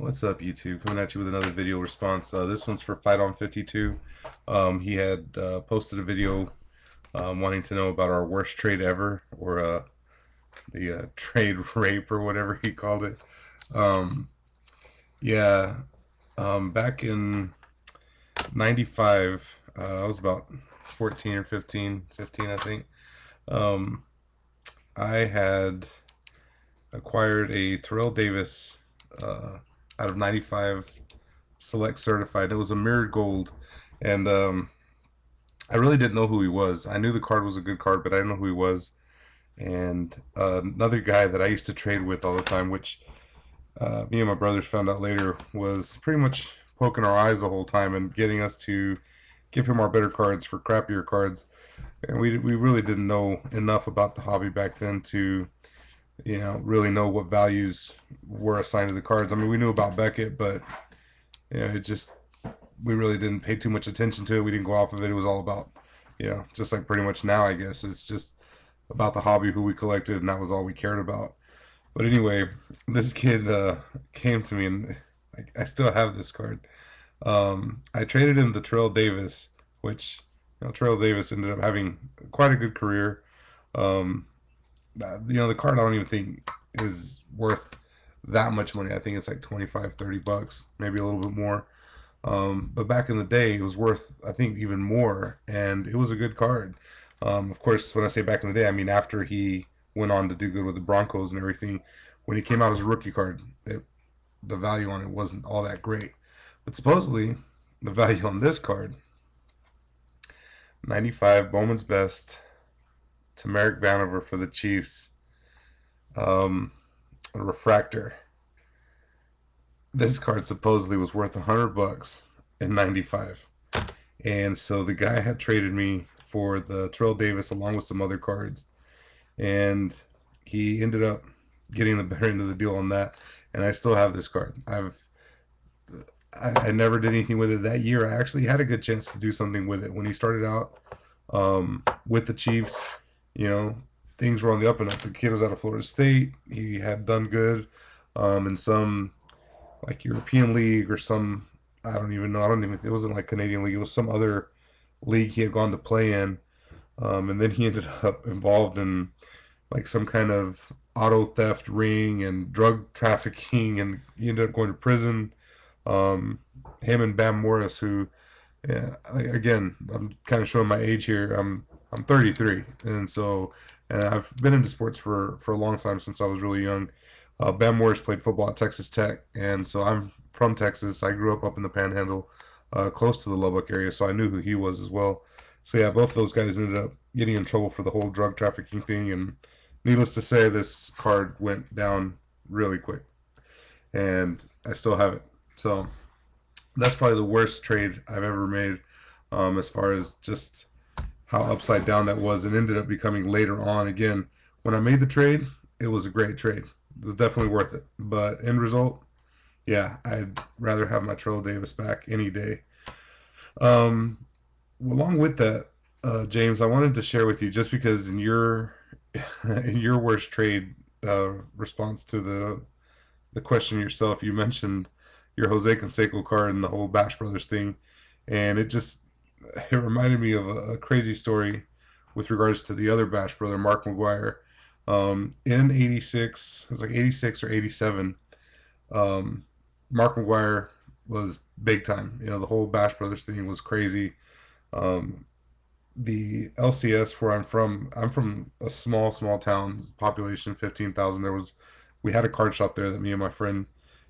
What's up, YouTube? Coming at you with another video response. This one's for fighton52. He had posted a video wanting to know about our worst trade ever, or the trade rape, or whatever he called it. Um, yeah, back in '95, I was about 14 or 15, I think. Um, I had acquired a Terrell Davis out of '95 Select Certified. It was a mirrored gold, and I really didn't know who he was. I knew the card was a good card, but I didn't know who he was. And another guy that I used to trade with all the time, which me and my brothers found out later, was pretty much poking our eyes the whole time and getting us to give him our better cards for crappier cards. And we really didn't know enough about the hobby back then to really know what values were assigned to the cards. I mean, we knew about Beckett, but it just, we really didn't pay too much attention to it. We didn't go off of it. It was all about, just like pretty much now, I guess. It's just about the hobby, who we collected, and that was all we cared about. But anyway, this kid came to me, and I still have this card. I traded him the Terrell Davis, which, Terrell Davis ended up having quite a good career. Um, the card I don't even think is worth that much money. I think it's like 25, $30, maybe a little bit more. But back in the day, it was worth, I think, even more, and it was a good card. Of course, when I say back in the day, I mean after he went on to do good with the Broncos and everything. When he came out as a rookie card, the value on it wasn't all that great. But supposedly, the value on this card, 95 Bowman's Best, Tamarick Vanover for the Chiefs, a refractor. This card supposedly was worth $100 in '95, and so the guy had traded me for the Terrell Davis along with some other cards, and he ended up getting the better end of the deal on that. And I still have this card. I never did anything with it that year. I actually had a good chance to do something with it when he started out with the Chiefs. You know, things were on the up and up. The kid was out of Florida State. He had done good in some like European League or some, I don't even know. I don't even, it wasn't like Canadian League. It was some other league he had gone to play in. And then he ended up involved in like some kind of auto theft ring and drug trafficking, and he ended up going to prison. Um, Him and Bam Morris, who, yeah, again, I'm kind of showing my age here. I'm 33, and so, and I've been into sports for a long time, since I was really young. Bam Morris played football at Texas Tech, and so I'm from Texas. I grew up in the Panhandle, close to the Lubbock area, so I knew who he was as well. So yeah, both those guys ended up getting in trouble for the whole drug trafficking thing, and needless to say, this card went down really quick, and I still have it. So that's probably the worst trade I've ever made, as far as just how upside down that was, and ended up becoming later on. Again, when I made the trade, it was a great trade. It was definitely worth it. But end result, yeah, I'd rather have my Terrell Davis back any day. Um, Along with that, James, I wanted to share with you, just because in your in your worst trade response to the question yourself, you mentioned your Jose Canseco card and the whole Bash Brothers thing, and it reminded me of a crazy story with regards to the other Bash brother, Mark McGuire. In '86, it was like '86 or '87. Um, Mark McGuire was big time. The whole Bash Brothers thing was crazy. Um, the LCS where I'm from a small town, population 15,000. We had a card shop there that me and my friend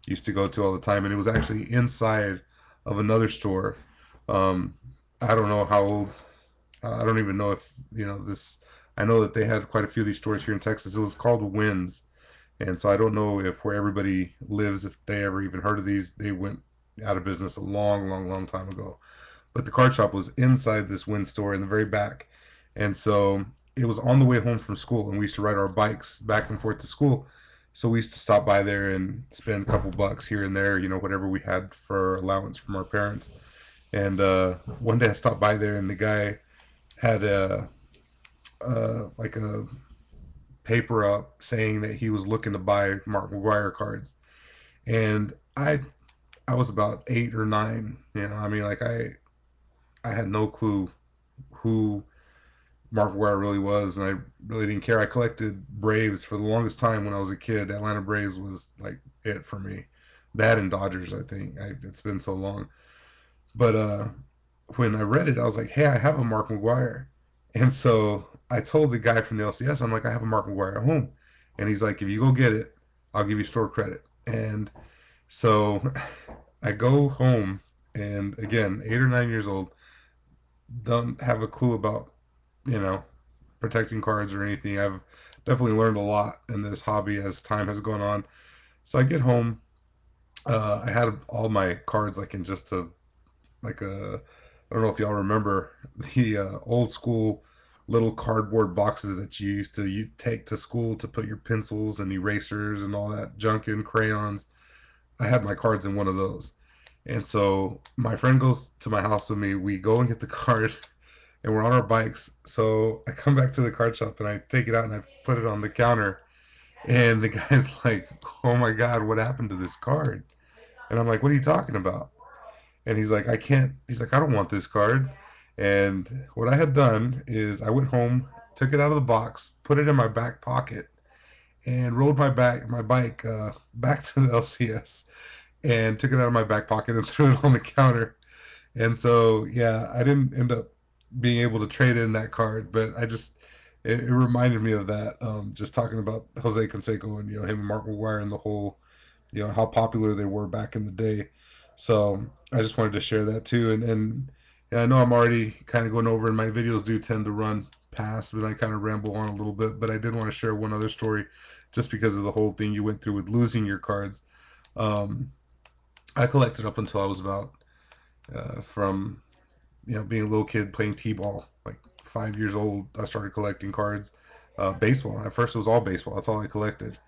used to go to all the time, and it was actually inside of another store. Um, I don't know how old. I don't even know if this. I know that they had quite a few of these stores here in Texas. It was called Wins, and so I don't know if where everybody lives, if they ever even heard of these. They went out of business a long time ago. But the card shop was inside this Win store in the very back, and so it was on the way home from school, and we used to ride our bikes back and forth to school. So we used to stop by there and spend a couple bucks here and there, whatever we had for allowance from our parents. And one day I stopped by there, and the guy had like a paper up saying that he was looking to buy Mark McGuire cards. And I I was about 8 or 9. You know, I mean, like I had no clue who Mark McGwire really was, and I really didn't care. I collected Braves for the longest time when I was a kid. Atlanta Braves was like it for me. That and Dodgers, I think. It's been so long, but when I read it, I was like, hey, I have a Mark McGwire, and so I told the guy from the LCS, I'm like, I have a Mark McGwire at home, and he's like, if you go get it, I'll give you store credit, and so I go home, and again, 8 or 9 years old, don't have a clue about, you know, protecting cards or anything. I've definitely learned a lot in this hobby as time has gone on. So I get home. I had all my cards like in just a like a I don't know if y'all remember the old school little cardboard boxes that you take to school to put your pencils and erasers and all that junk in, crayons. I had my cards in one of those. And so my friend goes to my house with me. We go and get the card, and we're on our bikes. So I come back to the card shop and I take it out and I put it on the counter. And the guy's like, "Oh my God, what happened to this card?" And I'm like, "What are you talking about?" And he's like, "I can't." He's like, "I don't want this card." And what I had done is I went home, took it out of the box, put it in my back pocket, and rode my bike back to the LCS and took it out of my back pocket and threw it on the counter. And so, yeah, I didn't end up being able to trade in that card, but it reminded me of that. Just talking about Jose Canseco and him and Mark McGwire and the whole how popular they were back in the day. So I just wanted to share that too. And yeah, I know I'm already kind of going over, and my videos do tend to run past, but I kind of ramble on a little bit. But I did want to share one other story, just because of the whole thing you went through with losing your cards. Um, I collected up until I was about from being a little kid playing t-ball, like 5 years old. I started collecting cards. Baseball. At first, it was all baseball. That's all I collected,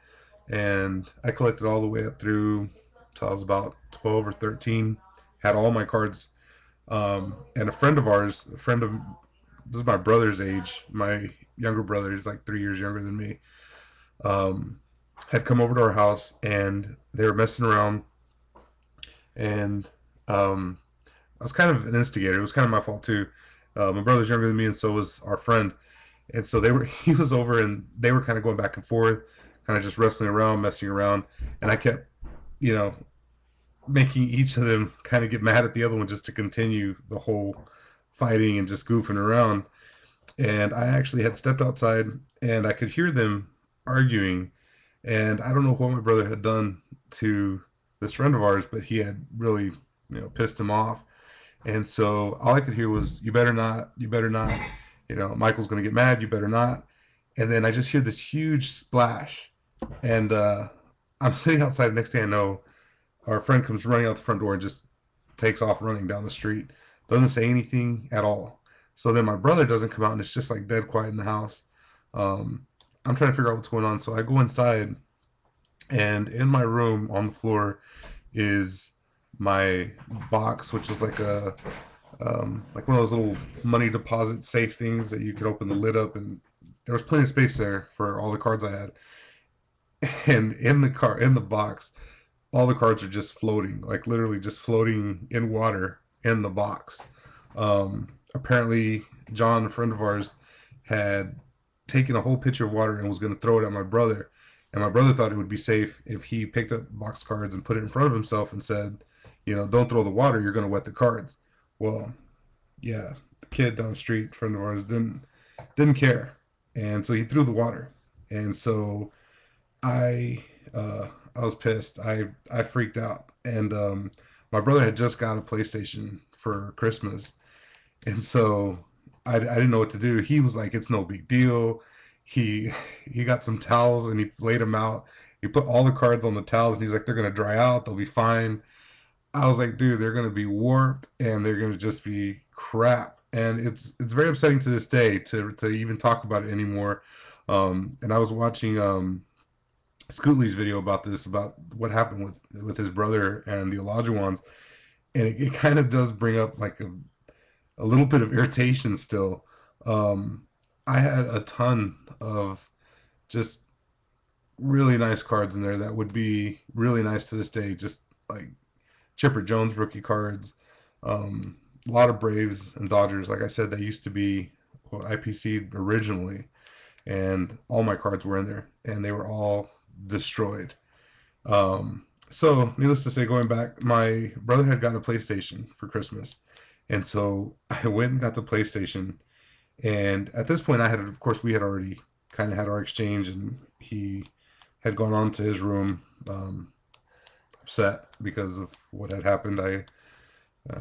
and I collected all the way up through till I was about 12 or 13. Had all my cards. And a friend of ours, a friend of this is my brother's age. My younger brother is like 3 years younger than me. Um, had come over to our house and they were messing around, and um, I was kind of an instigator. It was kind of my fault too. My brother's younger than me, and so was our friend. And so they were, he was over, and they were kind of going back and forth, kind of just wrestling around, messing around, and I kept, you know, making each of them kind of get mad at the other one just to continue the whole fighting and just goofing around. And I actually had stepped outside, and I could hear them arguing, and I don't know what my brother had done to this friend of ours, but he had really, pissed him off. And so all I could hear was, "You better not, you better not, Michael's going to get mad, you better not." And then I just hear this huge splash. And I'm sitting outside. Next thing I know, our friend comes running out the front door and just takes off running down the street. Doesn't say anything at all. So then my brother doesn't come out, and it's just like dead quiet in the house. Um, I'm trying to figure out what's going on. So I go inside, and in my room on the floor is my box, which was like one of those little money deposit safe things that you could open the lid up, and there was plenty of space there for all the cards I had. And in the box, all the cards are just floating, like literally just floating in water in the box. Apparently, John, a friend of ours, had taken a whole pitcher of water and was going to throw it at my brother. And my brother thought it would be safe if he picked up box cards and put it in front of himself and said, "Don't throw the water, you're going to wet the cards." Well, yeah, the kid down the street, friend of ours, didn't care, and so he threw the water. And so I I was pissed. I freaked out, and my brother had just got a PlayStation for Christmas, and so I didn't know what to do. He was like, "It's no big deal." He he got some towels and he laid them out. He put all the cards on the towels, and he's like, "They're gonna dry out. They'll be fine." I was like, "Dude, they're gonna be warped, and they're gonna just be crap." And it's very upsetting to this day to even talk about it anymore. And I was watching Scootley's video about this, about what happened with his brother and the Olajuwons, and it kind of does bring up like a little bit of irritation still. Um, I had a ton of just really nice cards in there that would be really nice to this day. Just like Chipper Jones rookie cards, a lot of Braves and Dodgers. Like I said, they used to be IPC originally, and all my cards were in there, and they were all destroyed. So, needless to say, going back, my brother had gotten a PlayStation for Christmas, and so I went and got the PlayStation. And at this point, I had, of course, we had already kind of had our exchange, and he had gone on to his room, upset because of what had happened. I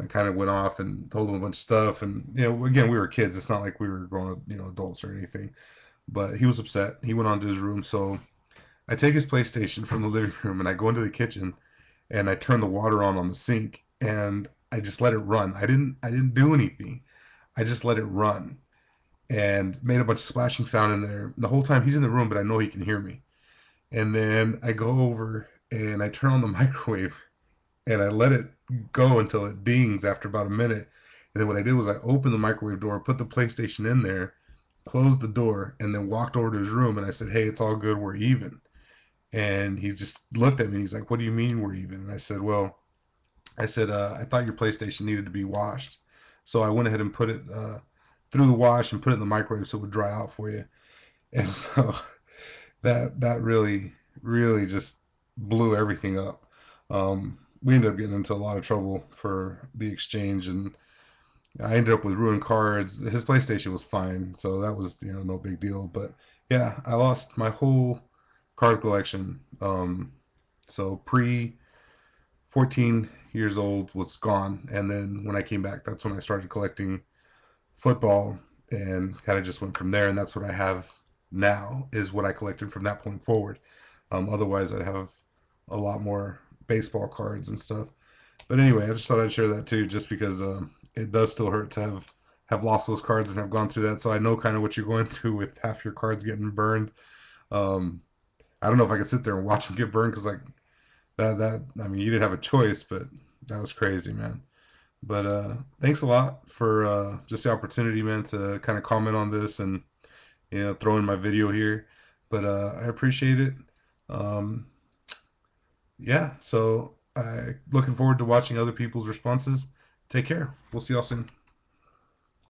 kind of went off and told him a bunch of stuff, and again, we were kids. It's not like we were grown up, adults or anything. But he was upset. He went on to his room, so I take his PlayStation from the living room and I go into the kitchen and I turn the water on the sink and I just let it run. I didn't do anything. I just let it run and made a bunch of splashing sound in there. The whole time he's in the room, but I know he can hear me. And then I go over and I turn on the microwave and I let it go until it dings after about a minute. And then what I did was I opened the microwave door, put the PlayStation in there, closed the door, and then walked over to his room and I said, "Hey, it's all good. We're even." And he just looked at me. He's like, "What do you mean we're even?" And I said, "Well, I thought your PlayStation needed to be washed, so I went ahead and put it through the wash and put it in the microwave so it would dry out for you." And so that really just blew everything up. We ended up getting into a lot of trouble for the exchange, and I ended up with ruined cards. His PlayStation was fine, so that was no big deal. But yeah, I lost my whole card collection. So pre 14 years old was gone, and then when I came back, that's when I started collecting football and kind of just went from there. And that's what I have now is what I collected from that point forward. Otherwise, I'd have a lot more baseball cards and stuff. But anyway, I just thought I'd share that too, just because it does still hurt to have lost those cards and have gone through that. So I know kind of what you're going through with half your cards getting burned. Um, I don't know if I could sit there and watch them get burned because like that I mean you didn't have a choice, but that was crazy, man. But thanks a lot for just the opportunity, man, to kind of comment on this and throw in my video here. But I appreciate it. Um, yeah, so I looking forward to watching other people's responses. Take care. We'll see y'all soon.